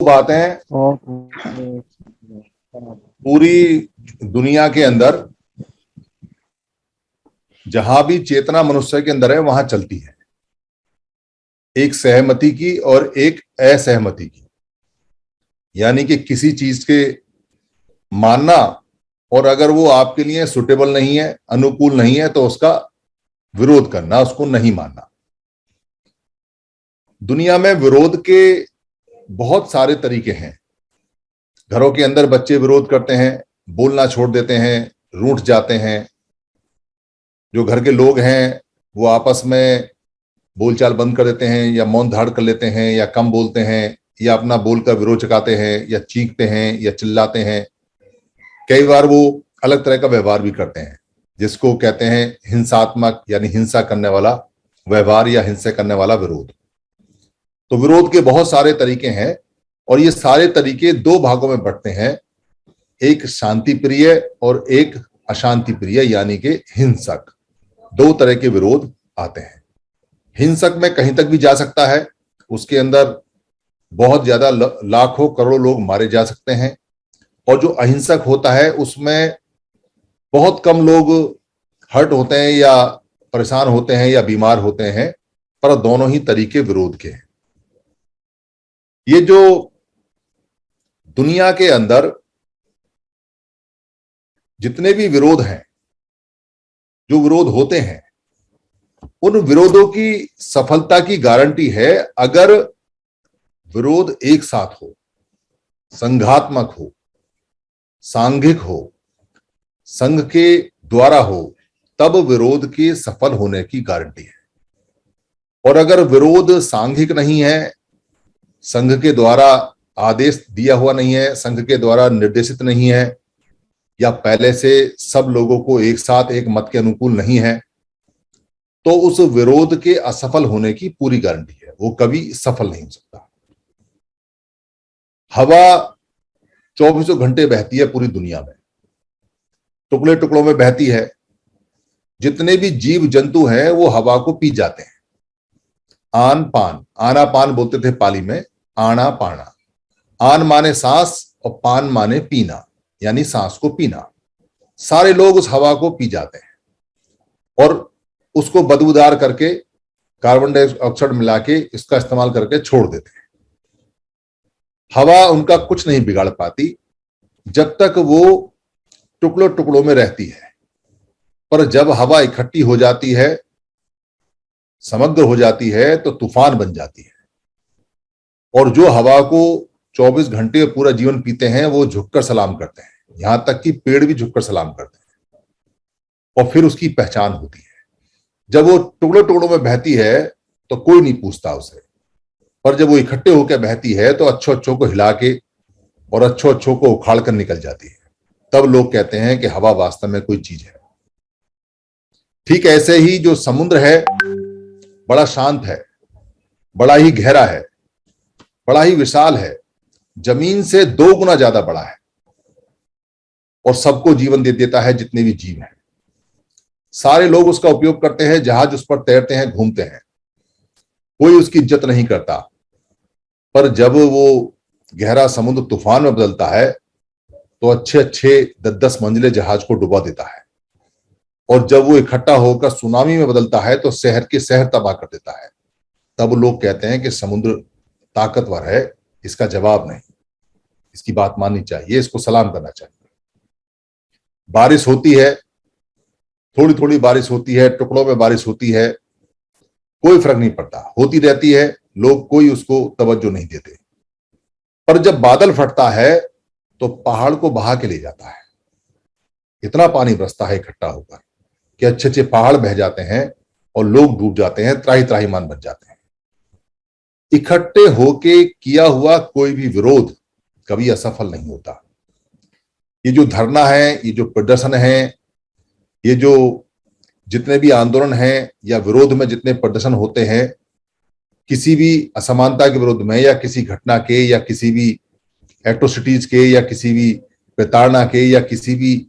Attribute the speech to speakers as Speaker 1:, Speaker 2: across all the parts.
Speaker 1: बातें पूरी दुनिया के अंदर जहां भी चेतना मनुष्य के अंदर है वहां चलती है, एक सहमति की और एक असहमति की। यानी कि किसी चीज के मानना, और अगर वो आपके लिए सुटेबल नहीं है, अनुकूल नहीं है, तो उसका विरोध करना, उसको नहीं मानना। दुनिया में विरोध के बहुत सारे तरीके हैं। घरों के अंदर बच्चे विरोध करते हैं, बोलना छोड़ देते हैं, रूठ जाते हैं। जो घर के लोग हैं वो आपस में बोलचाल बंद कर देते हैं, या मौन धारण कर लेते हैं, या कम बोलते हैं, या अपना बोलकर विरोध चुकाते हैं, या चीखते हैं, या चिल्लाते हैं। कई बार वो अलग तरह का व्यवहार भी करते हैं, जिसको कहते हैं हिंसात्मक, यानी हिंसा करने वाला व्यवहार या हिंसा करने वाला विरोध। तो विरोध के बहुत सारे तरीके हैं, और ये सारे तरीके दो भागों में बंटते हैं, एक शांति प्रिय और एक अशांति प्रिय, यानी कि हिंसक। दो तरह के विरोध आते हैं। हिंसक में कहीं तक भी जा सकता है, उसके अंदर बहुत ज्यादा लाखों करोड़ों लोग मारे जा सकते हैं। और जो अहिंसक होता है उसमें बहुत कम लोग हर्ट होते हैं, या परेशान होते हैं, या बीमार होते हैं, पर दोनों ही तरीके विरोध के हैं। ये जो दुनिया के अंदर जितने भी विरोध हैं, जो विरोध होते हैं, उन विरोधों की सफलता की गारंटी है अगर विरोध एक साथ हो, संघात्मक हो, सांघिक हो, संघ के द्वारा हो, तब विरोध के सफल होने की गारंटी है। और अगर विरोध सांघिक नहीं है, संघ के द्वारा आदेश दिया हुआ नहीं है, संघ के द्वारा निर्देशित नहीं है, या पहले से सब लोगों को एक साथ एक मत के अनुकूल नहीं है, तो उस विरोध के असफल होने की पूरी गारंटी है, वो कभी सफल नहीं हो सकता। हवा 24 घंटे बहती है पूरी दुनिया में, टुकड़े टुकड़ों में बहती है। जितने भी जीव जंतु हैं वो हवा को पी जाते हैं। आन पान, आना पान बोलते थे पाली में, आना पाना। आन माने सांस और पान माने पीना, यानी सांस को पीना। सारे लोग उस हवा को पी जाते हैं और उसको बदबूदार करके कार्बन डाइऑक्साइड मिला के इसका इस्तेमाल करके छोड़ देते हैं। हवा उनका कुछ नहीं बिगाड़ पाती जब तक वो टुकड़ों टुकड़ों में रहती है। पर जब हवा इकट्ठी हो जाती है, समग्र हो जाती है, तो तूफान बन जाती है। और जो हवा को 24 घंटे पूरा जीवन पीते हैं वो झुककर सलाम करते हैं, यहां तक कि पेड़ भी झुककर सलाम करते हैं, और फिर उसकी पहचान होती है। जब वो टुकड़ों टुकड़ों में बहती है तो कोई नहीं पूछता उसे, पर जब वो इकट्ठे होकर बहती है तो अच्छों अच्छों को हिला के और अच्छों अच्छों को उखाड़ कर निकल जाती है। तब लोग कहते हैं कि हवा वास्तव में कोई चीज है। ठीक ऐसे ही जो समुद्र है बड़ा शांत है, बड़ा ही गहरा है, बड़ा ही विशाल है, जमीन से 2 गुना ज्यादा बड़ा है, और सबको जीवन दे देता है जितने भी जीव हैं। सारे लोग उसका उपयोग करते हैं, जहाज उस पर तैरते हैं, घूमते हैं, कोई उसकी इज्जत नहीं करता। पर जब वो गहरा समुद्र तूफान में बदलता है तो अच्छे अच्छे 10-10 मंजिले जहाज को डुबा देता है। और जब वो इकट्ठा होकर सुनामी में बदलता है तो शहर के शहर तबाह कर देता है। तब लोग कहते हैं कि समुद्र ताकतवर है, इसका जवाब नहीं, इसकी बात माननी चाहिए, इसको सलाम करना चाहिए। बारिश होती है, थोड़ी थोड़ी बारिश होती है, टुकड़ों में बारिश होती है, कोई फर्क नहीं पड़ता, होती रहती है, लोग कोई उसको तवज्जो नहीं देते। पर जब बादल फटता है तो पहाड़ को बहा के ले जाता है। इतना पानी बरसता है इकट्ठा होकर कि अच्छे अच्छे पहाड़ बह जाते हैं और लोग डूब जाते हैं, त्राही त्राहीमान बन जाते हैं। इकट्ठे होके किया हुआ कोई भी विरोध कभी असफल नहीं होता। ये जो धरना है, ये जो प्रदर्शन है, ये जो जितने भी आंदोलन हैं या विरोध में जितने प्रदर्शन होते हैं, किसी भी असमानता के विरोध में, या किसी घटना के, या किसी भी एट्रोसिटीज के, या किसी भी प्रताड़ना के, या किसी भी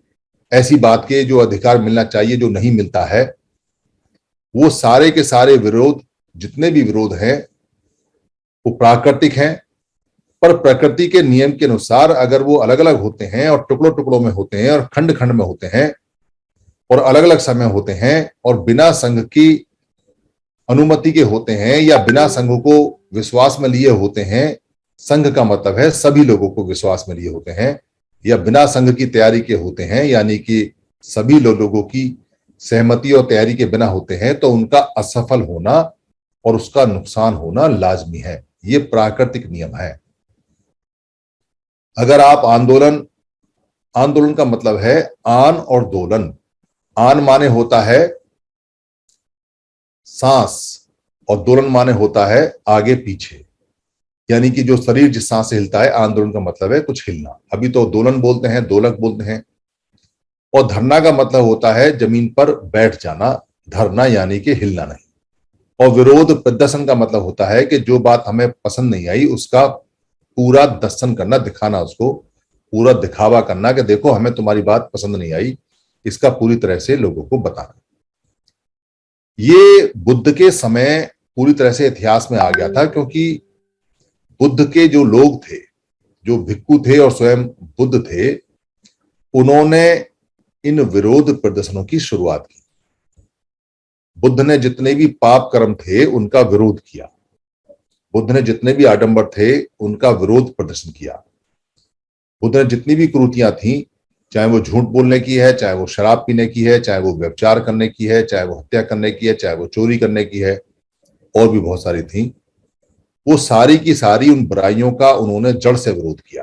Speaker 1: ऐसी बात के जो अधिकार मिलना चाहिए जो नहीं मिलता है, वो सारे के सारे विरोध, जितने भी विरोध हैं, वो प्राकृतिक हैं, पर प्रकृति के नियम के अनुसार अगर वो अलग अलग होते हैं और टुकड़ों टुकड़ों में होते हैं और खंड खंड में होते हैं और अलग अलग समय होते हैं और बिना संघ की अनुमति के होते हैं या बिना संघ को विश्वास में लिए होते हैं, संघ का मतलब है सभी लोगों को विश्वास में लिए होते हैं, या बिना संघ की तैयारी के होते हैं यानी कि सभी लोगों की सहमति और तैयारी के बिना होते हैं, तो उनका असफल होना और उसका नुकसान होना लाजमी है। ये प्राकृतिक नियम है। अगर आप आंदोलन का मतलब है आन और दोलन। आन माने होता है सांस और दोलन माने होता है आगे पीछे, यानी कि जो शरीर जिस सांस से हिलता है, आंदोलन का मतलब है कुछ हिलना। अभी तो दोलन बोलते हैं, दोलक बोलते हैं। और धरना का मतलब होता है जमीन पर बैठ जाना, धरना यानी कि हिलना नहीं। और विरोध प्रदर्शन का मतलब होता है कि जो बात हमें पसंद नहीं आई उसका पूरा दर्शन करना, दिखाना, उसको पूरा दिखावा करना कि देखो हमें तुम्हारी बात पसंद नहीं आई, इसका पूरी तरह से लोगों को बताना। ये बुद्ध के समय पूरी तरह से इतिहास में आ गया था, क्योंकि बुद्ध के जो लोग थे, जो भिक्खु थे और स्वयं बुद्ध थे, उन्होंने इन विरोध प्रदर्शनों की शुरुआत की। बुद्ध ने जितने भी पाप कर्म थे उनका विरोध किया। बुद्ध ने जितने भी आडंबर थे उनका विरोध प्रदर्शन किया। बुद्ध ने जितनी भी कुरीतियां थी, चाहे वो झूठ बोलने की है, चाहे वो शराब पीने की है, चाहे वो व्यभिचार करने की है, चाहे वो हत्या करने की है, चाहे वो चोरी करने की है, और भी बहुत सारी थी, वो सारी की सारी उन बुराइयों का उन्होंने जड़ से विरोध किया।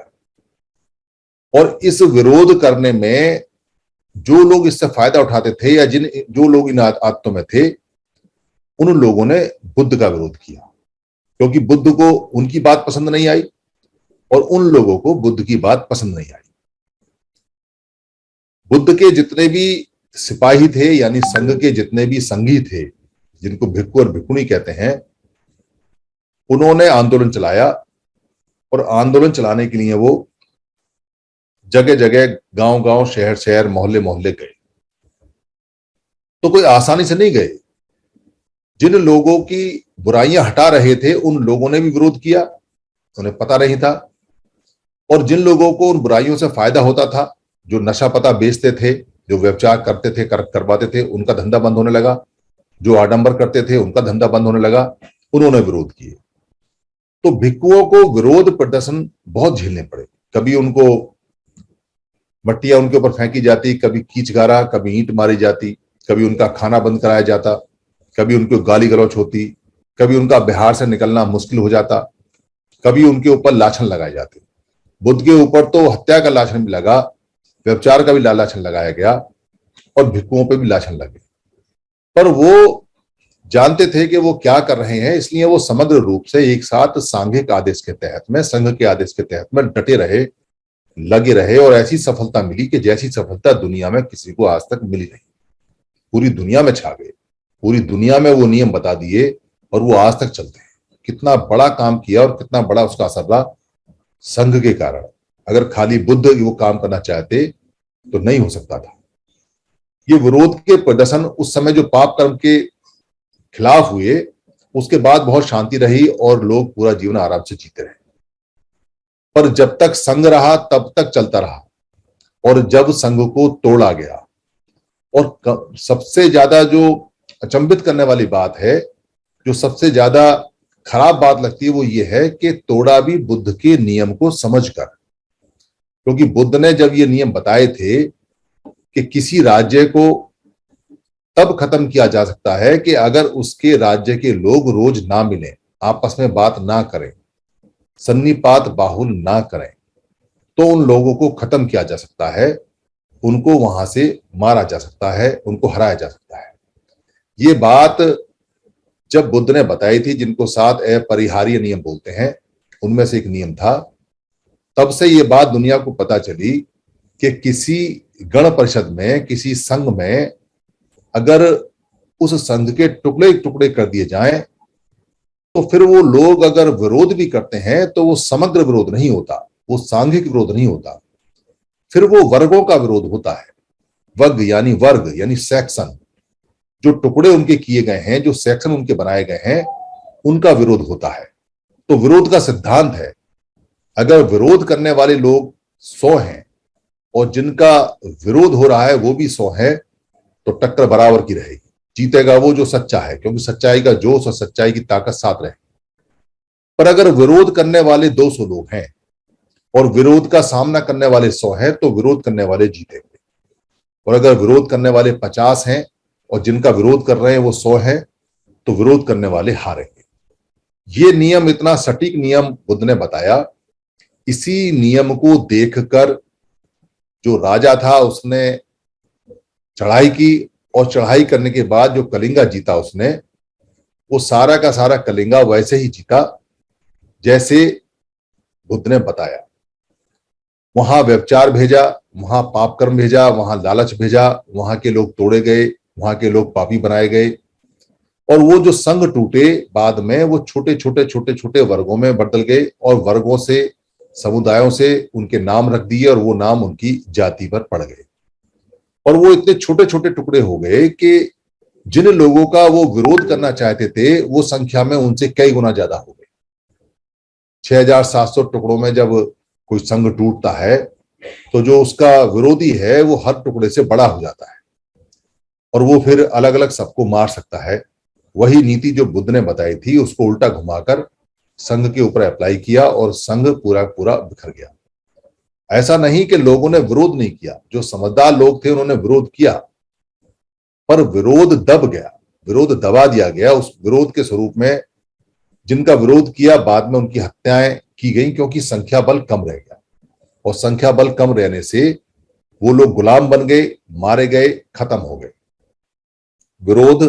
Speaker 1: और इस विरोध करने में जो लोग इससे फायदा उठाते थे या जो लोग इन आदतों में थे, उन लोगों ने बुद्ध का विरोध किया, क्योंकि बुद्ध को उनकी बात पसंद नहीं आई और उन लोगों को बुद्ध की बात पसंद नहीं आई। बुद्ध के जितने भी सिपाही थे, यानी संघ के जितने भी संघी थे, जिनको भिक्खु और भिक्खुणी कहते हैं, उन्होंने आंदोलन चलाया। और आंदोलन चलाने के लिए वो जगह जगह, गांव गांव, शहर शहर, मोहल्ले मोहल्ले गए। तो कोई आसानी से नहीं गए। जिन लोगों की बुराइयां हटा रहे थे उन लोगों ने भी विरोध किया, उन्हें पता नहीं था। और जिन लोगों को उन बुराइयों से फायदा होता था, जो नशा पता बेचते थे, जो व्यभिचार करते थे, करवाते थे, उनका धंधा बंद होने लगा। जो आडंबर करते थे उनका धंधा बंद होने लगा, उन्होंने विरोध किए। तो भिक्खुओं को विरोध प्रदर्शन बहुत झेलने पड़े। कभी उनको मट्टियां उनके ऊपर फेंकी जाती, कभी कीचगारा, कभी ईंट मारी जाती, कभी उनका खाना बंद कराया जाता, कभी उनको गाली गलौच होती, कभी उनका बिहार से निकलना मुश्किल हो जाता, कभी उनके ऊपर लाछन लगाए जाते। बुद्ध के ऊपर तो हत्या का लाछन भी लगा, व्यभिचार का भी लाछन लगाया गया और भिक्खुओं पे भी लाछन लगे। पर वो जानते थे कि वो क्या कर रहे हैं, इसलिए वो समग्र रूप से एक साथ सांघिक आदेश के तहत में, संघ के आदेश के तहत में डटे रहे, लगे रहे, और ऐसी सफलता मिली कि जैसी सफलता दुनिया में किसी को आज तक मिली नहीं। पूरी दुनिया में छा गए, पूरी दुनिया में वो नियम बता दिए और वो आज तक चलते हैं। कितना बड़ा काम किया और कितना बड़ा उसका असर रहा संघ के कारण। अगर खाली बुद्ध वो काम करना चाहते तो नहीं हो सकता था। ये विरोध के प्रदर्शन उस समय जो पाप कर्म के खिलाफ हुए, उसके बाद बहुत शांति रही और लोग पूरा जीवन आराम से जीते रहे। पर जब तक संघ रहा तब तक चलता रहा, और जब संघ को तोड़ा गया, और सबसे ज्यादा जो अचंभित करने वाली बात है, जो सबसे ज्यादा खराब बात लगती है, वो ये है कि तोड़ा भी बुद्ध के नियम को समझकर। क्योंकि बुद्ध ने जब ये नियम बताए थे कि किसी राज्य को तब खत्म किया जा सकता है कि अगर उसके राज्य के लोग रोज ना मिलें, आपस में बात ना करें, सन्निपात बाहुल ना करें, तो उन लोगों को खत्म किया जा सकता है, उनको वहां से मारा जा सकता है, उनको हराया जा सकता है। ये बात जब बुद्ध ने बताई थी, जिनको 7 अपरिहार्य नियम बोलते हैं, उनमें से एक नियम था, तब से ये बात दुनिया को पता चली कि किसी गण परिषद में, किसी संघ में अगर उस संघ के टुकड़े टुकड़े कर दिए जाएं, तो फिर वो लोग अगर विरोध भी करते हैं तो वो समग्र विरोध नहीं होता, वो सांघिक विरोध नहीं होता, फिर वो वर्गों का विरोध होता है। वर्ग यानी सेक्शन, जो टुकड़े उनके किए गए हैं, जो सेक्शन उनके बनाए गए हैं, उनका विरोध होता है। तो विरोध का सिद्धांत है, अगर विरोध करने वाले लोग 100 हैं और जिनका विरोध हो रहा है वो भी 100 है, तो टक्कर बराबर की रहेगी। जीतेगा वो जो सच्चा है, क्योंकि सच्चाई का जोश और सच्चाई की ताकत साथ रहे। पर अगर विरोध करने वाले 200 लोग हैं और विरोध का सामना करने वाले 100 हैं, तो विरोध करने वाले जीतेंगे। और अगर विरोध करने वाले 50 हैं और जिनका विरोध कर रहे हैं वो 100 हैं, तो विरोध करने वाले हारेंगे। ये नियम, इतना सटीक नियम बुद्ध ने बताया। इसी नियम को देखकर जो राजा था उसने चढ़ाई की, और चढ़ाई करने के बाद जो कलिंगा जीता उसने, वो सारा का सारा कलिंगा वैसे ही जीता जैसे बुद्ध ने बताया। वहां व्यभिचार भेजा, वहां पाप कर्म भेजा, वहां लालच भेजा, वहां के लोग तोड़े गए, वहां के लोग पापी बनाए गए। और वो जो संघ टूटे बाद में, वो छोटे छोटे छोटे छोटे वर्गों में बदल गए, और वर्गों से, समुदायों से उनके नाम रख दिए, और वो नाम उनकी जाति पर पड़ गए। और वो इतने छोटे छोटे टुकड़े हो गए कि जिन लोगों का वो विरोध करना चाहते थे वो संख्या में उनसे कई गुना ज्यादा हो गए। 6700 टुकड़ों में जब कोई संघ टूटता है तो जो उसका विरोधी है वो हर टुकड़े से बड़ा हो जाता है, और वो फिर अलग अलग सबको मार सकता है। वही नीति जो बुद्ध ने बताई थी उसको उल्टा घुमाकर संघ के ऊपर अप्लाई किया, और संघ पूरा पूरा बिखर गया। ऐसा नहीं कि लोगों ने विरोध नहीं किया, जो समझदार लोग थे उन्होंने विरोध किया, पर विरोध दब गया, विरोध दबा दिया गया। उस विरोध के स्वरूप में जिनका विरोध किया बाद में उनकी हत्याएं की गई, क्योंकि संख्या बल कम रह गया, और संख्या बल कम रहने से वो लोग गुलाम बन गए, मारे गए, खत्म हो गए। विरोध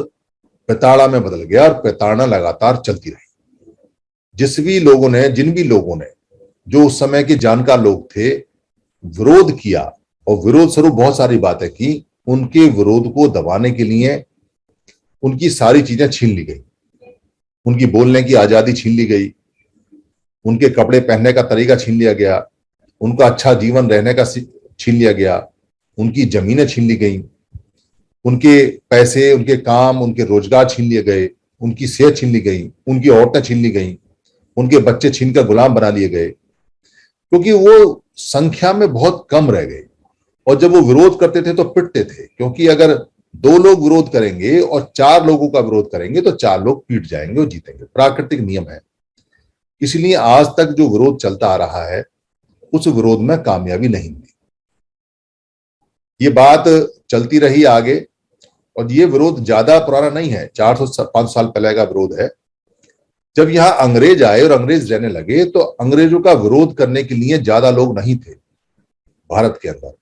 Speaker 1: प्रताड़ना में बदल गया, और प्रताड़ना लगातार चलती रही। जिन भी लोगों ने जो उस समय के जानकार लोग थे विरोध किया, और विरोध स्वरूप बहुत सारी बातें की, उनके विरोध को दबाने के लिए उनकी सारी चीजें छीन ली गई। उनकी बोलने की आजादी छीन ली गई, उनके कपड़े पहनने का तरीका छीन लिया गया, उनका अच्छा जीवन रहने का छीन लिया गया, उनकी जमीनें छीन ली गई, उनके पैसे, उनके काम, उनके रोजगार छीन लिए गए, उनकी सेहत छीन ली गई, उनकी औरतें छीन ली गई, उनके बच्चे छीनकर गुलाम बना लिए गए, क्योंकि वो संख्या में बहुत कम रह गए। और जब वो विरोध करते थे तो पिटते थे, क्योंकि अगर 2 लोग विरोध करेंगे और 4 लोगों का विरोध करेंगे तो 4 लोग पीट जाएंगे और जीतेंगे। प्राकृतिक नियम है। इसलिए आज तक जो विरोध चलता आ रहा है उस विरोध में कामयाबी नहीं मिली। ये बात चलती रही आगे, और ये विरोध ज्यादा पुराना नहीं है, 400-500 साल पहले का विरोध है। जब यहां अंग्रेज आए और अंग्रेज रहने लगे तो अंग्रेजों का विरोध करने के लिए ज्यादा लोग नहीं थे भारत के अंदर,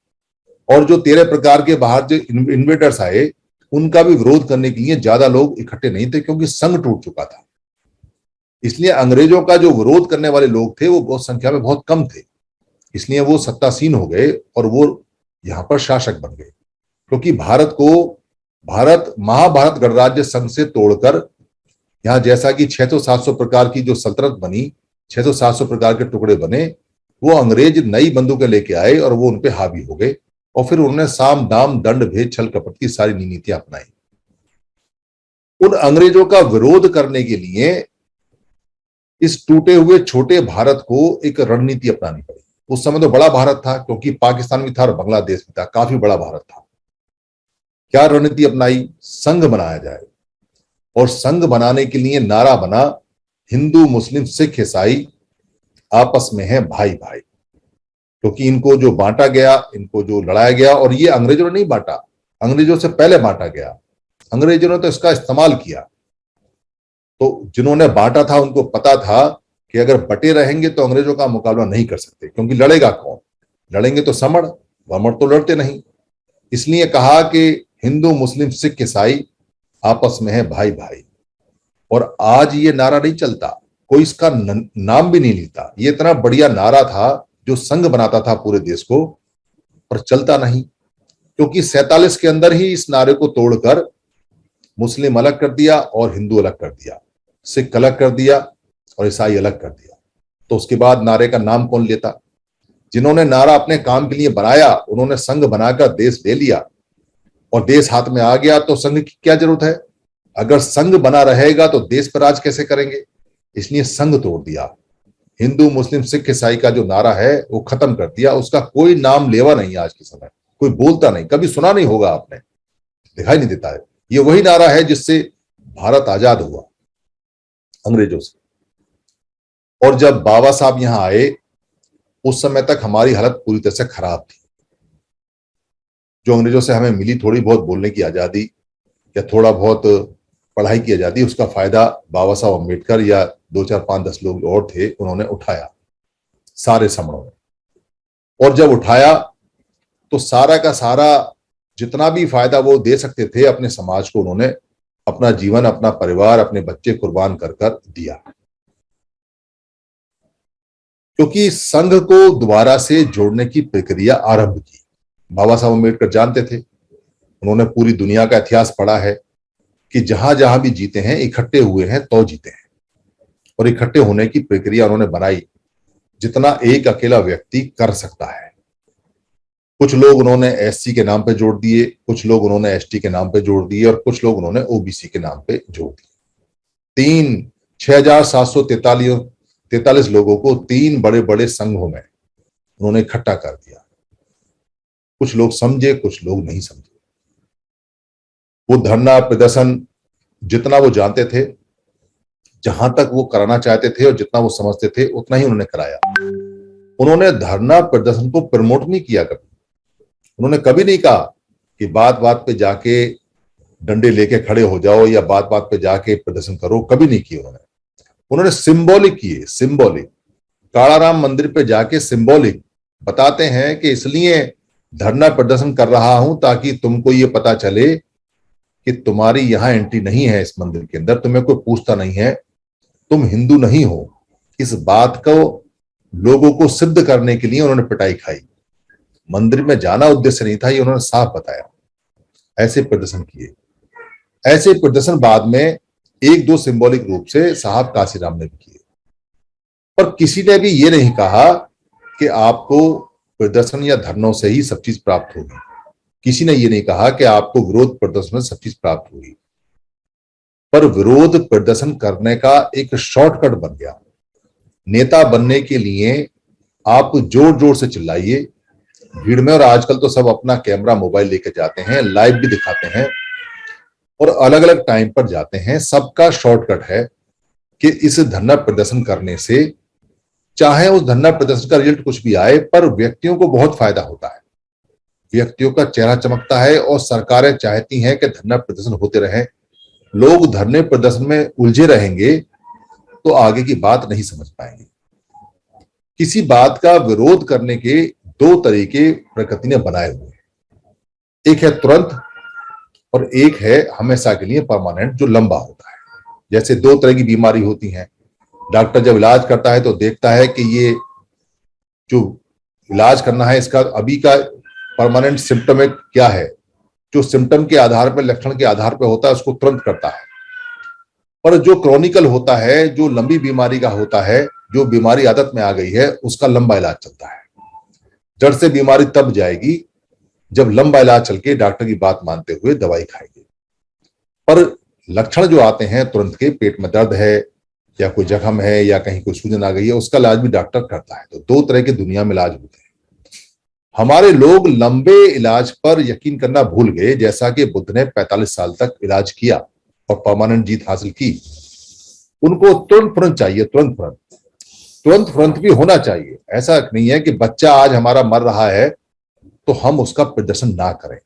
Speaker 1: और जो 13 प्रकार के बाहर जो इन्वेडर्स आए उनका भी विरोध करने के लिए ज्यादा लोग इकट्ठे नहीं थे, क्योंकि संघ टूट चुका था। इसलिए अंग्रेजों का जो विरोध करने वाले लोग थे वो बहुत संख्या में बहुत कम थे, इसलिए वो सत्तासीन हो गए और वो यहां पर शासक बन गए। क्योंकि भारत महाभारत गणराज्य संघ से तोड़कर यहां जैसा कि 600-700 प्रकार की जो सल्तनत बनी, 600-700 प्रकार के टुकड़े बने, वो अंग्रेज नई बंदूकें लेके आए और वो उनपे हावी हो गए, और फिर उन्होंने साम दाम दंड भेद छल कपट की सारी नीतियां अपनाई। उन अंग्रेजों का विरोध करने के लिए इस टूटे हुए छोटे भारत को एक रणनीति अपनानी पड़ी। उस समय तो बड़ा भारत था, क्योंकि पाकिस्तान भी था और बांग्लादेश भी था, काफी बड़ा भारत था। क्या रणनीति अपनाई? संघ बनाया जाए, और संघ बनाने के लिए नारा बना, हिंदू मुस्लिम सिख ईसाई आपस में है भाई भाई। क्योंकि इनको जो बांटा गया, इनको जो लड़ाया गया, और ये अंग्रेजों ने नहीं बांटा, अंग्रेजों से पहले बांटा गया, अंग्रेजों ने तो इसका इस्तेमाल किया। तो जिन्होंने बांटा था उनको पता था कि अगर बटे रहेंगे तो अंग्रेजों का मुकाबला नहीं कर सकते, क्योंकि लड़ेगा कौन? लड़ेंगे तो समड़, वमड़ तो लड़ते नहीं। इसलिए कहा कि हिंदू मुस्लिम सिख ईसाई आपस में है भाई भाई। और आज ये नारा नहीं चलता, कोई इसका नाम भी नहीं लेता। ये इतना बढ़िया नारा था जो संघ बनाता था पूरे देश को, पर चलता नहीं, क्योंकि 47 के अंदर ही इस नारे को तोड़कर मुस्लिम अलग कर दिया और हिंदू अलग कर दिया, सिख अलग कर दिया और ईसाई अलग कर दिया। तो उसके बाद नारे का नाम कौन लेता? जिन्होंने नारा अपने काम के लिए बनाया उन्होंने संघ बनाकर देश ले लिया, और देश हाथ में आ गया तो संघ की क्या जरूरत है? अगर संघ बना रहेगा तो देश पर राज कैसे करेंगे? इसलिए संघ तोड़ दिया। हिंदू मुस्लिम सिख ईसाई का जो नारा है वो खत्म कर दिया। उसका कोई नाम लेवा नहीं आज के समय, कोई बोलता नहीं, कभी सुना नहीं होगा आपने, दिखाई नहीं देता है। ये वही नारा है जिससे भारत आजाद हुआ अंग्रेजों से। और जब बाबा साहब यहां आए उस समय तक हमारी हालत पूरी तरह से खराब थी। जो अंग्रेजों से हमें मिली थोड़ी बहुत बोलने की आजादी या थोड़ा बहुत पढ़ाई की आजादी, उसका फायदा बाबा साहब अम्बेडकर या 2 4 5 10 लोग और थे, उन्होंने उठाया सारे समणों में। और जब उठाया तो सारा का सारा जितना भी फायदा वो दे सकते थे अपने समाज को, उन्होंने अपना जीवन, अपना परिवार, अपने बच्चे कुर्बान कर कर दिया। क्योंकि संघ को दोबारा से जोड़ने की प्रक्रिया आरंभ की। बाबा साहब अम्बेडकर जानते थे, उन्होंने पूरी दुनिया का इतिहास पढ़ा है कि जहां जहां भी जीते हैं इकट्ठे हुए हैं तो जीते हैं। और इकट्ठे होने की प्रक्रिया उन्होंने बनाई जितना एक अकेला व्यक्ति कर सकता है। कुछ लोग उन्होंने एससी के नाम पे जोड़ दिए, कुछ लोग उन्होंने एसटी के नाम पे जोड़ दिए और कुछ लोग उन्होंने ओबीसी के नाम पे जोड़ दिए। 6,743 लोगों को 3 बड़े बड़े संघों में उन्होंने इकट्ठा कर दिया। कुछ लोग समझे, कुछ लोग नहीं समझे। वो धरना प्रदर्शन जितना वो जानते थे, जहां तक वो कराना चाहते थे और जितना वो समझते थे उतना ही उन्होंने कराया। उन्होंने धरना प्रदर्शन को प्रमोट नहीं किया कभी। उन्होंने कभी नहीं कहा कि बात बात पे जाके डंडे लेके खड़े हो जाओ या बात बात पे जाके प्रदर्शन करो, कभी नहीं किया उन्होंने सिंबॉलिक किए। सिंबॉलिक कालाराम मंदिर पे जाके सिंबॉलिक बताते हैं कि इसलिए धरना प्रदर्शन कर रहा हूं ताकि तुमको ये पता चले कि तुम्हारी यहां एंट्री नहीं है, इस मंदिर के अंदर तुम्हें कोई पूछता नहीं है, तुम हिंदू नहीं हो। इस बात को लोगों को सिद्ध करने के लिए उन्होंने पिटाई खाई। मंदिर में जाना उद्देश्य नहीं था, ये उन्होंने साफ बताया। ऐसे प्रदर्शन किए। ऐसे प्रदर्शन बाद में 1-2 सिंबॉलिक रूप से साहब काशीराम ने भी किए। पर किसी ने भी ये नहीं कहा कि आपको प्रदर्शन या धरनों से ही सब चीज प्राप्त होगी। किसी ने ये नहीं कहा कि आपको विरोध प्रदर्शन से सब चीज प्राप्त होगी। पर विरोध प्रदर्शन करने का एक शॉर्टकट बन गया। नेता बनने के लिए आप जोर जोर से चिल्लाइए भीड़ में, और आजकल तो सब अपना कैमरा मोबाइल लेकर जाते हैं, लाइव भी दिखाते हैं और अलग अलग टाइम पर जाते हैं। सबका शॉर्टकट है कि इस धरना प्रदर्शन करने से चाहे उस धरना प्रदर्शन का रिजल्ट कुछ भी आए, पर व्यक्तियों को बहुत फायदा होता है, व्यक्तियों का चेहरा चमकता है और सरकारें चाहती हैं कि धरना प्रदर्शन होते रहे। लोग धरने प्रदर्शन में उलझे रहेंगे तो आगे की बात नहीं समझ पाएंगे। किसी बात का विरोध करने के 2 तरीके प्रकृति ने बनाए हुए हैं, एक है तुरंत और एक है हमेशा के लिए परमानेंट, जो लंबा होता है। जैसे 2 तरह की बीमारी होती हैं। डॉक्टर जब इलाज करता है तो देखता है कि ये जो इलाज करना है इसका अभी का परमानेंट सिम्टम क्या है। जो सिम्टम के आधार पर, लक्षण के आधार पर होता है उसको तुरंत करता है। पर जो क्रॉनिकल होता है, जो लंबी बीमारी का होता है, जो बीमारी आदत में आ गई है, उसका लंबा इलाज चलता है। जड़ से बीमारी तब जाएगी जब लंबा इलाज चल के डॉक्टर की बात मानते हुए दवाई खाएंगे। पर लक्षण जो आते हैं तुरंत के, पेट में दर्द है या कोई जख्म है या कहीं कोई सूजन आ गई है, उसका इलाज भी डॉक्टर करता है। तो 2 तरह के दुनिया में इलाज होते हैं। हमारे लोग लंबे इलाज पर यकीन करना भूल गए। जैसा कि बुद्ध ने 45 साल तक इलाज किया और परमानेंट जीत हासिल की। उनको तुरंत तुरंत चाहिए, तुरंत तुरंत, तुरंत तुरंत भी होना चाहिए। ऐसा नहीं है कि बच्चा आज हमारा मर रहा है तो हम उसका प्रदर्शन ना करें,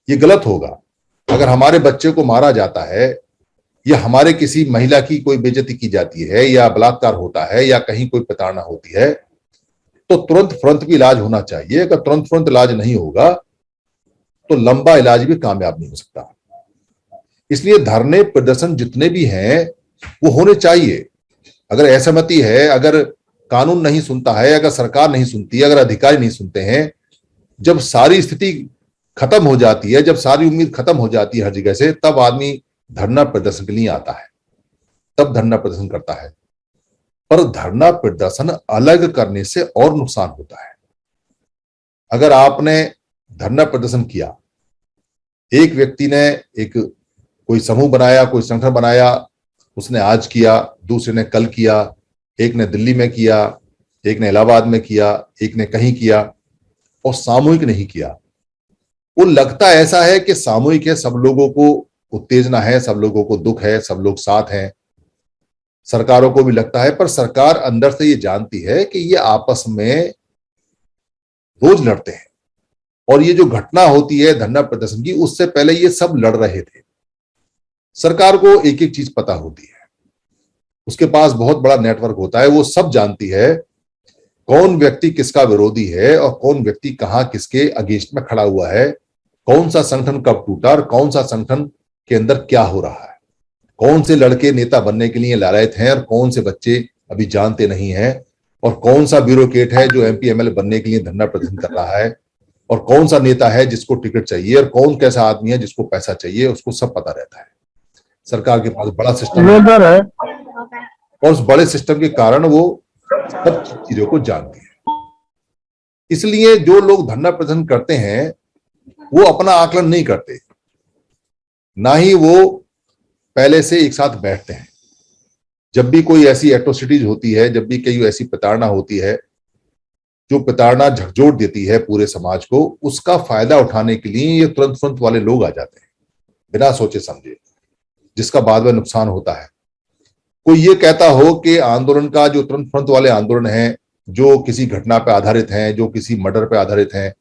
Speaker 1: ये गलत होगा। अगर हमारे बच्चे को मारा जाता है या हमारे किसी महिला की कोई बेइज्जती की जाती है या बलात्कार होता है या कहीं कोई प्रताड़ना होती है तो तुरंत तुरंत भी इलाज होना चाहिए। अगर तुरंत तुरंत इलाज नहीं होगा तो लंबा इलाज भी कामयाब नहीं हो सकता। इसलिए धरने प्रदर्शन जितने भी हैं वो होने चाहिए। अगर असहमति है, अगर कानून नहीं सुनता है, अगर सरकार नहीं सुनती है, अगर अधिकारी नहीं सुनते हैं, जब सारी स्थिति खत्म हो जाती है, जब सारी उम्मीद खत्म हो जाती है हर जगह से, तब आदमी धरना प्रदर्शन के लिए आता है, तब धरना प्रदर्शन करता है। पर धरना प्रदर्शन अलग करने से और नुकसान होता है। अगर आपने धरना प्रदर्शन किया, एक व्यक्ति ने एक कोई समूह बनाया, कोई संगठन बनाया, उसने आज किया, दूसरे ने कल किया, एक ने दिल्ली में किया, एक ने इलाहाबाद में किया, एक ने कहीं किया, और सामूहिक नहीं किया। वो लगता ऐसा है कि सामूहिक है, सब लोगों को उत्तेजना है, सब लोगों को दुख है, सब लोग साथ हैं, सरकारों को भी लगता है, पर सरकार अंदर से ये जानती है कि ये आपस में रोज लड़ते हैं। और ये जो घटना होती है धरना प्रदर्शन की, उससे पहले ये सब लड़ रहे थे। सरकार को एक एक चीज पता होती है, उसके पास बहुत बड़ा नेटवर्क होता है, वो सब जानती है कौन व्यक्ति किसका विरोधी है और कौन व्यक्ति कहां किसके अगेंस्ट में खड़ा हुआ है, कौन सा संगठन कब टूटा और कौन सा संगठन के अंदर क्या हो रहा है, कौन से लड़के नेता बनने के लिए लालायत हैं और कौन से बच्चे अभी जानते नहीं हैं, और कौन सा ब्यूरोक्रेट है जो एमपी एमएलए बनने के लिए धरना प्रदर्शन कर रहा है, और कौन सा नेता है जिसको टिकट चाहिए और कौन कैसा आदमी है जिसको पैसा चाहिए, उसको सब पता रहता है। सरकार के पास बड़ा सिस्टम है और उस बड़े सिस्टम के कारण वो सब चीजों को जानती है। इसलिए जो लोग धरना प्रदर्शन करते हैं वो अपना आकलन नहीं करते, ना ही वो पहले से एक साथ बैठते हैं। जब भी कोई ऐसी एट्रोसिटीज होती है, जब भी कोई ऐसी प्रताड़ना होती है जो प्रताड़ना झकझोर देती है पूरे समाज को, उसका फायदा उठाने के लिए ये तुरंत तुरंत वाले लोग आ जाते हैं बिना सोचे समझे, जिसका बाद में नुकसान होता है। कोई ये कहता हो कि आंदोलन का जो तुरंत तुरंत वाले आंदोलन हैं, जो किसी घटना पर आधारित हैं, जो किसी मर्डर पर आधारित हैं,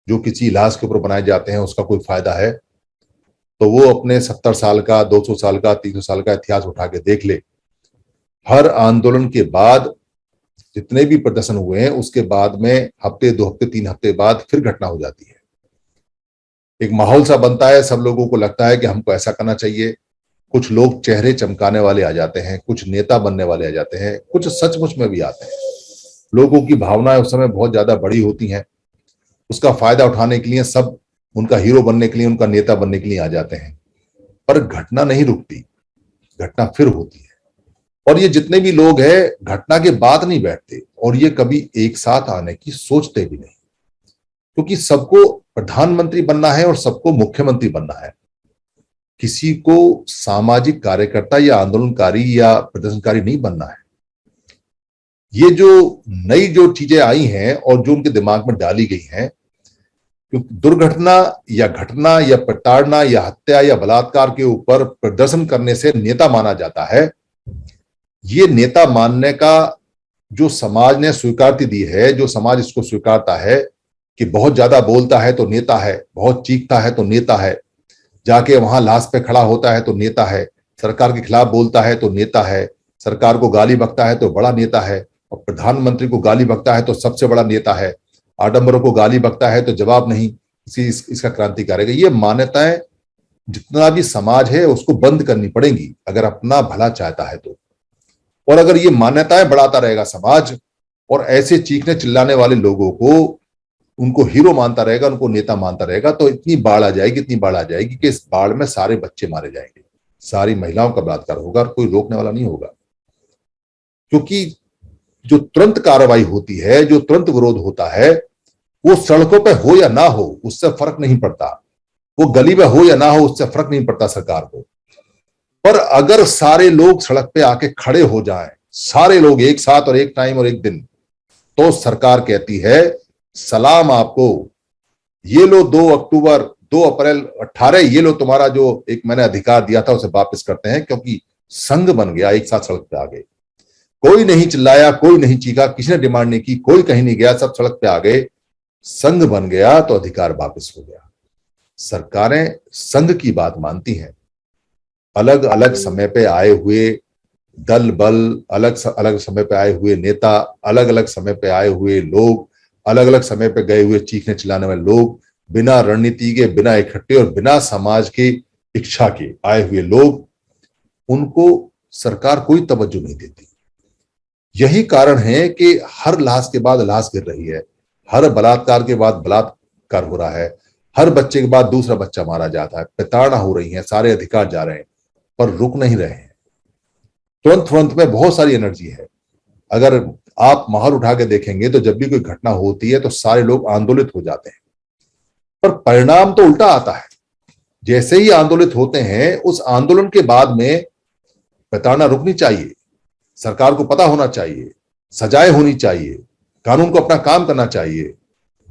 Speaker 1: जो किसी इलाज के ऊपर बनाए जाते हैं, उसका कोई फायदा है, तो वो अपने 70 साल का, 200 साल का, 300 साल का इतिहास उठा के देख ले। हर आंदोलन के बाद जितने भी प्रदर्शन हुए हैं, उसके बाद में हफ्ते, 2 हफ्ते, 3 हफ्ते बाद फिर घटना हो जाती है। एक माहौल सा बनता है, सब लोगों को लगता है कि हमको ऐसा करना चाहिए। कुछ लोग चेहरे चमकाने वाले आ जाते हैं, कुछ नेता बनने वाले आ जाते हैं, कुछ सचमुच में भी आते हैं। लोगों की भावनाएं उस समय बहुत ज्यादा बड़ी होती हैं, उसका फायदा उठाने के लिए सब उनका हीरो बनने के लिए, उनका नेता बनने के लिए आ जाते हैं। पर घटना नहीं रुकती, घटना फिर होती है। और ये जितने भी लोग हैं घटना के बाद नहीं बैठते, और ये कभी एक साथ आने की सोचते भी नहीं, क्योंकि सबको प्रधानमंत्री बनना है और सबको मुख्यमंत्री बनना है। किसी को सामाजिक कार्यकर्ता या आंदोलनकारी या प्रदर्शनकारी नहीं बनना है। ये जो नई जो चीजें आई हैं और जो उनके दिमाग में डाली गई हैं, क्योंकि दुर्घटना या घटना या प्रताड़ना या हत्या या बलात्कार के ऊपर प्रदर्शन करने से नेता माना जाता है। ये नेता मानने का जो समाज ने स्वीकृति दी है, जो समाज इसको स्वीकारता है कि बहुत ज्यादा बोलता है तो नेता है, बहुत चीखता है तो नेता है, जाके वहां लाश पे खड़ा होता है तो नेता है, सरकार के खिलाफ बोलता है तो नेता है, सरकार को गाली बकता है तो बड़ा नेता है, और प्रधानमंत्री को गाली बकता है तो सबसे बड़ा नेता है, आडंबरों को गाली बकता है तो जवाब नहीं, इसका क्रांतिकारी है। ये मान्यताएं जितना भी समाज है उसको बंद करनी पड़ेंगी अगर अपना भला चाहता है तो। और अगर ये मान्यताएं बढ़ाता रहेगा समाज, और ऐसे चीखने चिल्लाने वाले लोगों को उनको हीरो मानता रहेगा, उनको नेता मानता रहेगा, तो इतनी बाढ़ आ जाएगी, इतनी बाढ़ आ जाएगी कि इस बाढ़ में सारे बच्चे मारे जाएंगे, सारी महिलाओं का बलात्कार होगा और कोई रोकने वाला नहीं होगा। क्योंकि जो तुरंत कार्रवाई होती है, जो तुरंत विरोध होता है, वो सड़कों पे हो या ना हो उससे फर्क नहीं पड़ता, वो गली में हो या ना हो उससे फर्क नहीं पड़ता सरकार को। पर अगर सारे लोग सड़क पे आके खड़े हो जाएं, सारे लोग एक साथ और एक टाइम और एक दिन, तो सरकार कहती है सलाम आपको, ये लो 2 अक्टूबर 2 अप्रैल 18, ये लो तुम्हारा जो एक मैंने अधिकार दिया था उसे वापस करते हैं, क्योंकि संघ बन गया, एक साथ सड़क पे आ गए। कोई नहीं चिल्लाया, कोई नहीं चीखा, किसी ने डिमांड नहीं की, कोई कहीं नहीं गया, सब सड़क पे आ गए, संघ बन गया तो अधिकार वापस हो गया। सरकारें संघ की बात मानती हैं। अलग अलग समय पे आए हुए दल बल, अलग अलग समय पे आए हुए नेता, अलग अलग समय पे आए हुए लोग, अलग अलग समय पे गए हुए चीखने चिल्लाने वाले लोग, बिना रणनीति के, बिना इकट्ठे और बिना समाज की इच्छा के आए हुए लोग, उनको सरकार कोई तवज्जो नहीं देती। यही कारण है कि हर लाश के बाद लाश गिर रही है, हर बलात्कार के बाद बलात्कार हो रहा है, हर बच्चे के बाद दूसरा बच्चा मारा जाता है, प्रताड़ना हो रही है, सारे अधिकार जा रहे हैं, पर रुक नहीं रहे हैं। तुरंत तुरंत में बहुत सारी एनर्जी है। अगर आप माहौल उठा के देखेंगे तो जब भी कोई घटना होती है तो सारे लोग आंदोलित हो जाते हैं, पर परिणाम तो उल्टा आता है। जैसे ही आंदोलित होते हैं, उस आंदोलन के बाद में प्रताड़ना रुकनी चाहिए, सरकार को पता होना चाहिए, सजाएं होनी चाहिए, कानून को अपना काम करना चाहिए,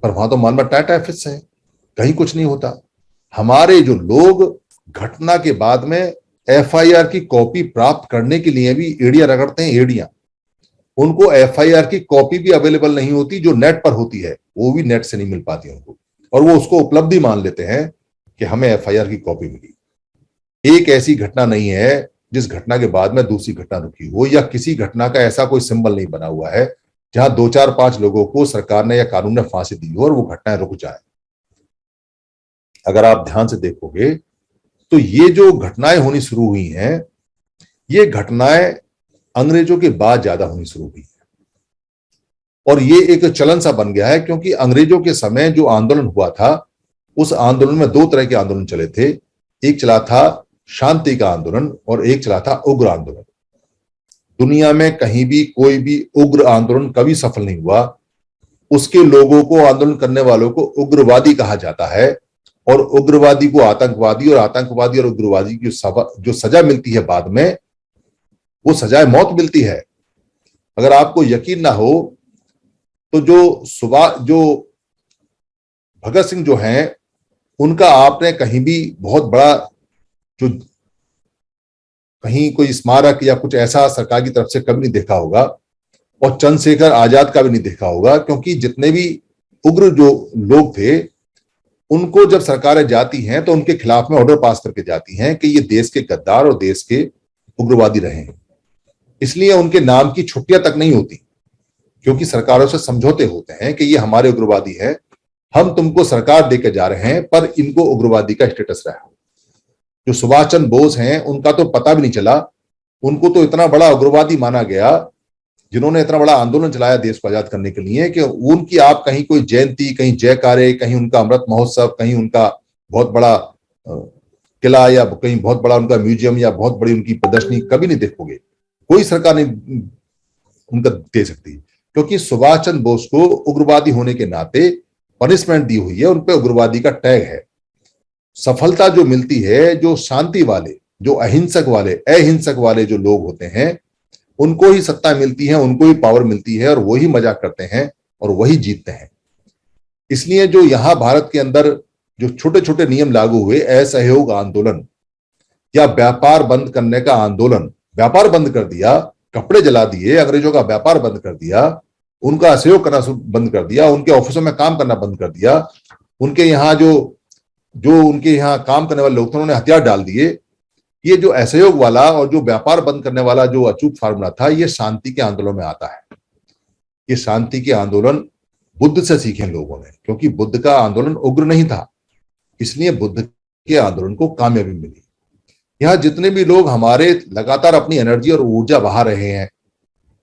Speaker 1: पर वहां तो मानव टाटा फिस है, कहीं कुछ नहीं होता। हमारे जो लोग घटना के बाद में एफआईआर की कॉपी प्राप्त करने के लिए भी एड़ियां रगड़ते हैं, एड़ियां। उनको एफआईआर की कॉपी भी अवेलेबल नहीं होती, जो नेट पर होती है वो भी नेट से नहीं मिल पाती उनको, और वो उसको उपलब्धि मान लेते हैं कि हमें एफआईआर की कॉपी मिली। एक ऐसी घटना नहीं है जिस घटना के बाद में दूसरी घटना रुकी हो, या किसी घटना का ऐसा कोई सिंबल नहीं बना हुआ है जहां 2 4 5 लोगों को सरकार ने या कानून ने फांसी दी हो और वो घटनाएं रुक जाए। अगर आप ध्यान से देखोगे तो ये जो घटनाएं होनी शुरू हुई हैं, ये घटनाएं अंग्रेजों के बाद ज्यादा होनी शुरू हुई है, और ये एक चलन सा बन गया है, क्योंकि अंग्रेजों के समय जो आंदोलन हुआ था, उस आंदोलन में 2 तरह के आंदोलन चले थे। एक चला था शांति का आंदोलन और एक चला था उग्र आंदोलन। दुनिया में कहीं भी कोई भी उग्र आंदोलन कभी सफल नहीं हुआ। उसके लोगों को, आंदोलन करने वालों को उग्रवादी कहा जाता है, और उग्रवादी को आतंकवादी, और आतंकवादी और उग्रवादी की जो सजा मिलती है बाद में, वो सजाए मौत मिलती है। अगर आपको यकीन ना हो तो जो भगत सिंह जो हैं, उनका आपने कहीं भी बहुत बड़ा जो कहीं कोई स्मारक या कुछ ऐसा सरकार की तरफ से कभी नहीं देखा होगा, और चंद्रशेखर आजाद का भी नहीं देखा होगा, क्योंकि जितने भी उग्र जो लोग थे, उनको जब सरकारें जाती हैं तो उनके खिलाफ में ऑर्डर पास करके जाती हैं कि ये देश के गद्दार और देश के उग्रवादी रहे हैं। इसलिए उनके नाम की छुट्टियां तक नहीं होती, क्योंकि सरकारों से समझौते होते हैं कि ये हमारे उग्रवादी हैं, हम तुमको सरकार देकर जा रहे हैं, पर इनको उग्रवादी का स्टेटस रहा। जो सुभाष चंद्र बोस हैं, उनका तो पता भी नहीं चला, उनको तो इतना बड़ा उग्रवादी माना गया, जिन्होंने इतना बड़ा आंदोलन चलाया देश को आजाद करने के लिए, कि उनकी आप कहीं कोई जयंती, कहीं जयकारे, कहीं उनका अमृत महोत्सव, कहीं उनका बहुत बड़ा किला, या कहीं बहुत बड़ा उनका म्यूजियम, या बहुत बड़ी उनकी प्रदर्शनी कभी नहीं देखोगे। कोई सरकार नहीं उनका दे सकती, क्योंकि सुभाष चंद्र बोस को उग्रवादी होने के नाते पनिशमेंट दी हुई है, उन पे उग्रवादी का टैग है। सफलता जो मिलती है, जो शांति वाले, जो अहिंसक वाले जो लोग होते हैं, उनको ही सत्ता मिलती है, उनको ही पावर मिलती है, और वही मजाक करते हैं और वही जीतते हैं। इसलिए जो यहां भारत के अंदर जो छोटे छोटे नियम लागू हुए, असहयोग आंदोलन या व्यापार बंद करने का आंदोलन, व्यापार बंद कर दिया, कपड़े जला दिए, अंग्रेजों का व्यापार बंद कर दिया, उनका असहयोग करना बंद कर दिया, उनके ऑफिसों में काम करना बंद कर दिया, उनके यहाँ जो उनके यहाँ काम करने वाले लोग थे उन्होंने हथियार डाल दिए। ये जो असहयोग वाला और जो व्यापार बंद करने वाला जो अचूक फार्मूला था, ये शांति के आंदोलन में आता है। ये शांति के आंदोलन बुद्ध से सीखे लोगों ने, क्योंकि बुद्ध का आंदोलन उग्र नहीं था, इसलिए बुद्ध के आंदोलन को कामयाबी मिली। यहाँ जितने भी लोग हमारे लगातार अपनी एनर्जी और ऊर्जा बहा रहे हैं,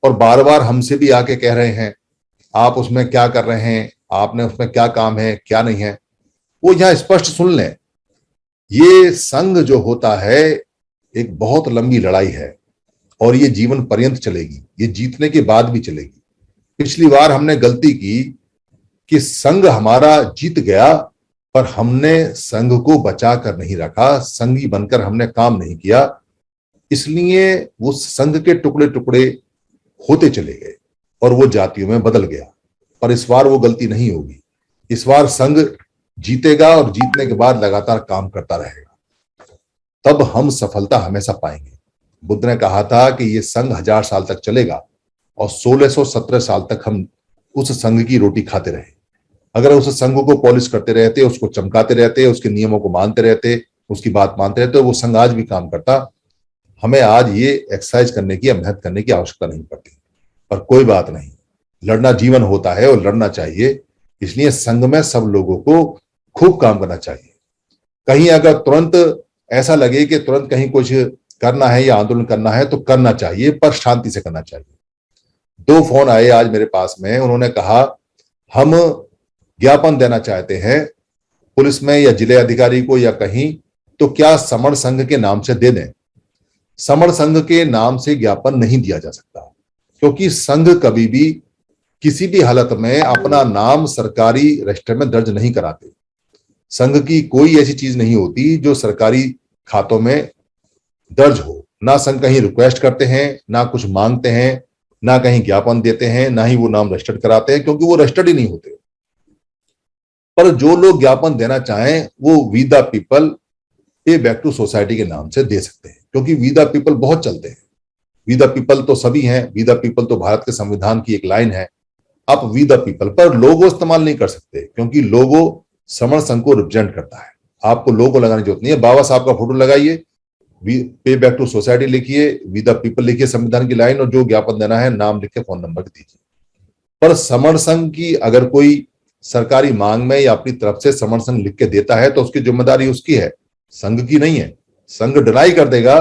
Speaker 1: और बार बार हमसे भी आके कह रहे हैं आप उसमें क्या कर रहे हैं, आपने उसमें क्या काम है, क्या नहीं है, वो यहाँ स्पष्ट सुन लें। ये संघ जो होता है एक बहुत लंबी लड़ाई है, और ये जीवन पर्यंत चलेगी, ये जीतने के बाद भी चलेगी। पिछली बार हमने गलती की कि संघ हमारा जीत गया, पर हमने संघ को बचा कर नहीं रखा, संघी बनकर हमने काम नहीं किया, इसलिए वो संघ के टुकड़े टुकड़े होते चले गए और वो जातियों में बदल गया। पर इस बार वो गलती नहीं होगी, इस बार संघ जीतेगा, और जीतने के बाद लगातार काम करता रहेगा, तब हम सफलता हमेशा पाएंगे। बुद्ध ने कहा था कि ये संघ 1000 साल तक चलेगा, और 1617 साल तक हम उस संघ की रोटी खाते रहे। अगर उस संघ को पॉलिश करते रहते, उसको चमकाते रहते, उसके नियमों को मानते रहते, उसकी बात मानते रहते, वो संघ आज भी काम करता। हमें आज ये एक्सरसाइज करने की, मेहनत करने की आवश्यकता नहीं पड़ती। पर कोई बात नहीं, लड़ना जीवन होता है और लड़ना चाहिए। इसलिए संघ में सब लोगों को खूब काम करना चाहिए। कहीं अगर तुरंत ऐसा लगे कि तुरंत कहीं कुछ करना है या आंदोलन करना है तो करना चाहिए, पर शांति से करना चाहिए। 2 फोन आए आज मेरे पास में, उन्होंने कहा हम ज्ञापन देना चाहते हैं पुलिस में या जिले अधिकारी को या कहीं, तो क्या समर संघ के नाम से दे दें। समर संघ के नाम से ज्ञापन नहीं दिया जा सकता, क्योंकि संघ कभी भी किसी भी हालत में अपना नाम सरकारी रजिस्टर में दर्ज नहीं कराते। संघ की कोई ऐसी चीज नहीं होती जो सरकारी खातों में दर्ज हो। ना संघ कहीं रिक्वेस्ट करते हैं, ना कुछ मांगते हैं, ना कहीं ज्ञापन देते हैं, ना ही वो नाम रजिस्टर्ड कराते हैं, क्योंकि वो रजिस्टर्ड ही नहीं होते। पर जो लोग ज्ञापन देना चाहें वो वी द पीपल पे बैक टू सोसाइटी के नाम से दे सकते हैं, क्योंकि वी द पीपल बहुत चलते हैं। वी द पीपल तो सभी हैं, वी द पीपल तो भारत के संविधान की एक लाइन है। आप वी द पीपल पर लोगो इस्तेमाल नहीं कर सकते, क्योंकि लोगो समण संघ को रिप्रेजेंट करता है। आपको लोगो लगाने की जरूरत नहीं है। बाबा साहब का फोटो लगाइए, पे बैक टू सोसाइटी लिखिए, वी द पीपल लिखिए संविधान की लाइन, और जो ज्ञापन देना है नाम लिख के फोन नंबर दीजिए। पर समण संघ की अगर कोई सरकारी मांग में या अपनी तरफ से समण संघ लिख के देता है तो उसकी जिम्मेदारी उसकी है, संघ की नहीं है। संघ डिनाई कर देगा,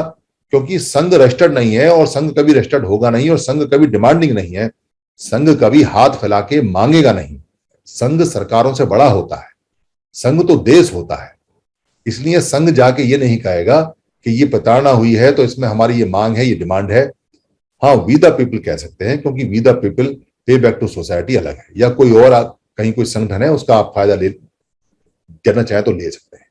Speaker 1: क्योंकि संघ रजिस्टर्ड नहीं है और संघ कभी रजिस्टर्ड होगा नहीं, और संघ कभी डिमांडिंग नहीं है। संघ कभी हाथ फैला के मांगेगा नहीं। संघ सरकारों से बड़ा होता है, संघ तो देश होता है। इसलिए संघ जाके ये नहीं कहेगा कि ये प्रताड़ना हुई है तो इसमें हमारी ये मांग है, ये डिमांड है। हाँ, वी द पीपल कह सकते हैं, क्योंकि वी द पीपल पे बैक टू सोसाइटी अलग है, या कोई और कहीं कोई संगठन है उसका आप फायदा लेना चाहे तो ले सकते हैं।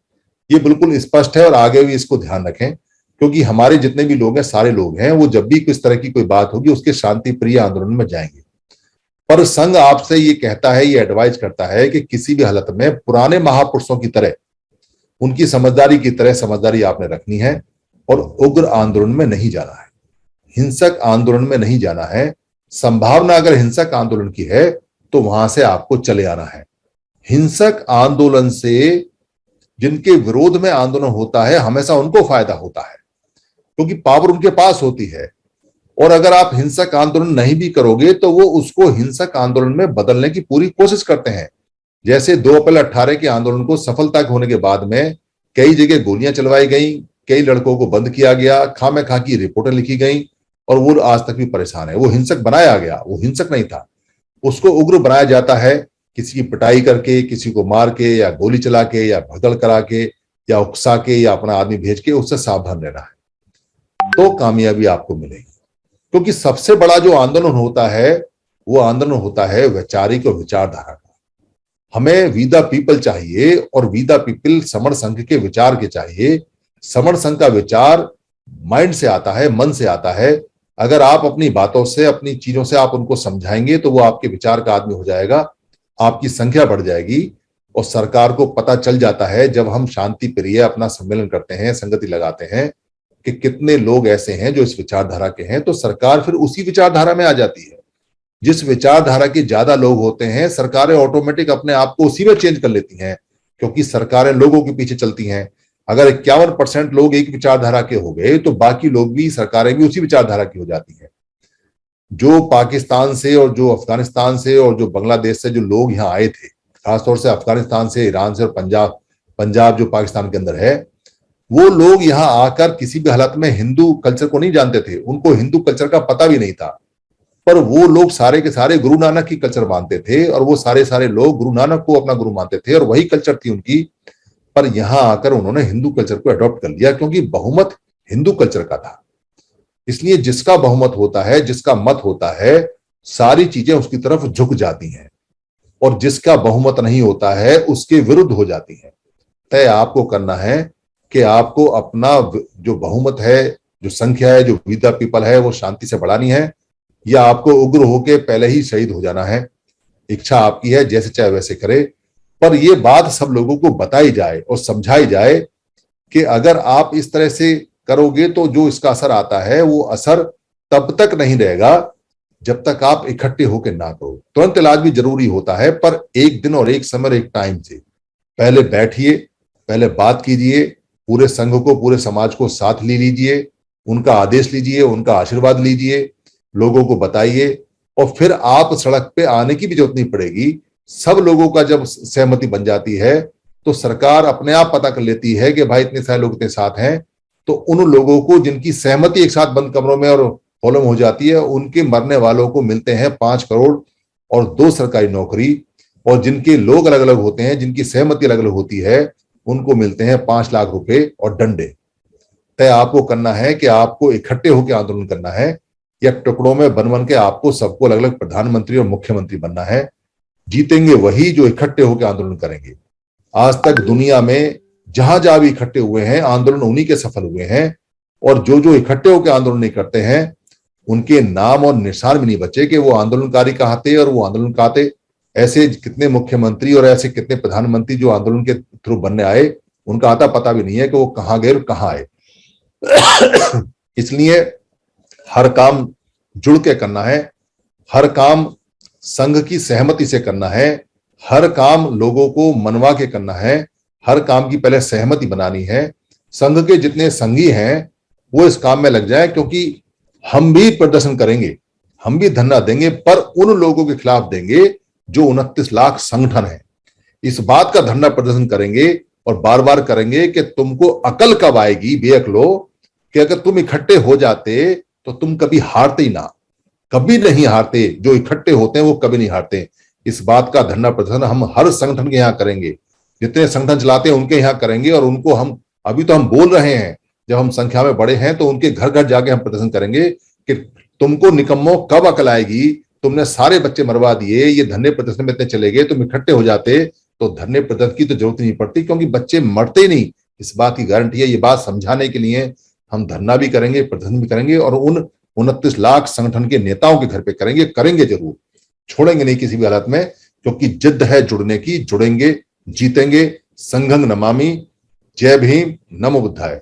Speaker 1: ये बिल्कुल स्पष्ट है, और आगे भी इसको ध्यान रखें, क्योंकि हमारे जितने भी लोग हैं, सारे लोग हैं, वो जब भी किस तरह की कोई बात होगी उसके शांति प्रिय आंदोलन में जाएंगे। पर संघ आपसे ये कहता है, ये एडवाइज करता है कि किसी भी हालत में पुराने महापुरुषों की तरह, उनकी समझदारी की तरह समझदारी आपने रखनी है, और उग्र आंदोलन में नहीं जाना है, हिंसक आंदोलन में नहीं जाना है। संभावना अगर हिंसक आंदोलन की है तो वहां से आपको चले आना है। हिंसक आंदोलन से जिनके विरोध में आंदोलन होता है हमेशा उनको फायदा होता है, क्योंकि पावर उनके पास होती है। और अगर आप हिंसक आंदोलन नहीं भी करोगे तो वो उसको हिंसक आंदोलन में बदलने की पूरी कोशिश करते हैं। जैसे 2 अप्रैल 18 के आंदोलन को सफलता होने के बाद में कई जगह गोलियां चलवाई गई, कई लड़कों को बंद किया गया, खामेखा की रिपोर्टें लिखी गई, और वो आज तक भी परेशान है। वो हिंसक बनाया गया, वो हिंसक नहीं था। उसको उग्र बनाया जाता है, किसी की पिटाई करके, किसी को मार के, या गोली चला के, या भगदड़ करा के, या उकसा के, या अपना आदमी भेज के। उससे सावधान रहना है, तो कामयाबी आपको मिलेगी। क्योंकि सबसे बड़ा जो आंदोलन होता है वो आंदोलन होता है वैचारिक और विचारधारा का। हमें वी द पीपल चाहिए, और वी द पीपल समण संघ के विचार के चाहिए। समण संघ का विचार माइंड से आता है, मन से आता है। अगर आप अपनी बातों से, अपनी चीजों से आप उनको समझाएंगे तो वो आपके विचार का आदमी हो जाएगा, आपकी संख्या बढ़ जाएगी। और सरकार को पता चल जाता है जब हम शांति प्रिय अपना सम्मेलन करते हैं, संगति लगाते हैं, कि कितने लोग ऐसे हैं जो इस विचारधारा के हैं, तो सरकार फिर उसी विचारधारा में आ जाती है। जिस विचारधारा के ज्यादा लोग होते हैं, सरकारें ऑटोमेटिक अपने आप को उसी में चेंज कर लेती हैं, क्योंकि सरकारें लोगों के पीछे चलती हैं। अगर 51% लोग एक विचारधारा के हो गए तो बाकी लोग भी, सरकारें भी उसी विचारधारा की हो जाती हैं। जो पाकिस्तान से और जो अफगानिस्तान से और जो बांग्लादेश से जो लोग यहाँ आए थे, खासतौर से अफगानिस्तान से, ईरान से, और पंजाब जो पाकिस्तान के अंदर है, वो लोग यहाँ आकर किसी भी हालत में हिंदू कल्चर को नहीं जानते थे, उनको हिंदू कल्चर का पता भी नहीं था। पर वो लोग सारे के सारे गुरु नानक की कल्चर मानते थे, और वो सारे लोग गुरु नानक को अपना गुरु मानते थे, और वही कल्चर थी उनकी। पर यहां आकर उन्होंने हिंदू कल्चर को अडॉप्ट कर लिया, क्योंकि बहुमत हिंदू कल्चर का था। इसलिए जिसका बहुमत होता है, जिसका मत होता है, सारी चीजें उसकी तरफ झुक जाती हैं, और जिसका बहुमत नहीं होता है उसके विरुद्ध हो जाती है। तय आपको करना है कि आपको अपना जो बहुमत है, जो संख्या है, जो वी द पीपल है, वो शांति से बढ़ानी है, या आपको उग्र होके पहले ही शहीद हो जाना है। इच्छा आपकी है, जैसे चाहे वैसे करे। पर यह बात सब लोगों को बताई जाए और समझाई जाए कि अगर आप इस तरह से करोगे तो जो इसका असर आता है वो असर तब तक नहीं रहेगा जब तक आप इकट्ठे होकर ना करो। तुरंत इलाज भी जरूरी होता है, पर एक दिन और एक समय और एक टाइम से पहले बैठिए, पहले बात कीजिए, पूरे संघ को, पूरे समाज को साथ ले लीजिए, उनका आदेश लीजिए, उनका आशीर्वाद लीजिए, लोगों को बताइए, और फिर आप सड़क पे आने की भी जरूरत नहीं पड़ेगी। सब लोगों का जब सहमति बन जाती है तो सरकार अपने आप पता कर लेती है कि भाई इतने सारे लोग इतने साथ हैं, तो उन लोगों को जिनकी सहमति एक साथ बंद कमरों में और हॉलों में हो जाती है, उनके मरने वालों को मिलते हैं 5 करोड़ और 2 सरकारी नौकरी, और जिनके लोग अलग अलग होते हैं, जिनकी सहमति अलग अलग होती है, उनको मिलते हैं 5 लाख रुपए और डंडे। तय आपको करना है कि आपको इकट्ठे होकर आंदोलन करना है, या टुकड़ों में बन बन के आपको सबको अलग अलग प्रधानमंत्री और मुख्यमंत्री बनना है। जीतेंगे वही जो इकट्ठे होकर आंदोलन करेंगे। आज तक दुनिया में जहां जहां भी इकट्ठे हुए हैं, आंदोलन उन्हीं के सफल हुए हैं, और जो जो इकट्ठे होकर आंदोलन नहीं करते हैं उनके नाम और निशान भी नहीं बचे कि वो आंदोलनकारी कहाँ थे और वो आंदोलन कहाँ थे। ऐसे कितने मुख्यमंत्री और ऐसे कितने प्रधानमंत्री जो आंदोलन के थ्रू बनने आए, उनका आता पता भी नहीं है कि वो कहाँ गए और कहाँ आए। इसलिए हर काम जुड़ के करना है, हर काम संघ की सहमति से करना है, हर काम लोगों को मनवा के करना है, हर काम की पहले सहमति बनानी है। संघ के जितने संघी हैं वो इस काम में लग जाए, क्योंकि हम भी प्रदर्शन करेंगे, हम भी धरना देंगे, पर उन लोगों के खिलाफ देंगे जो 29 लाख संगठन है। इस बात का धरना प्रदर्शन करेंगे और बार बार करेंगे कि तुमको अकल कब आएगी बेअकलो, कि अगर तुम इकट्ठे हो जाते तो तुम कभी हारते ही ना, कभी नहीं हारते। जो इकट्ठे होते हैं वो कभी नहीं हारते। इस बात का धरना प्रदर्शन हम हर संगठन के यहां करेंगे, जितने संगठन चलाते हैं उनके यहां करेंगे। और उनको हम अभी तो हम बोल रहे हैं, जब हम संख्या में बड़े हैं तो उनके घर घर जाके हम प्रदर्शन करेंगे कि तुमको निकम्मों कब अकल आएगी, तुमने सारे बच्चे मरवा दिए, ये धरने प्रदर्शन में इतने चले गए, तुम इकट्ठे हो जाते तो धरने प्रदर्शन की तो जरूरत नहीं पड़ती, क्योंकि बच्चे मरते ही नहीं, इस बात की गारंटी है। ये बात समझाने के लिए हम धरना भी करेंगे, प्रदर्शन भी करेंगे, और उन 29 लाख संगठन के नेताओं के घर पे करेंगे जरूर, छोड़ेंगे नहीं किसी भी हालत में, क्योंकि जिद है जुड़ने की, जुड़ेंगे, जीतेंगे। संघं नमामि। जय भीम, नमो बुद्धाय।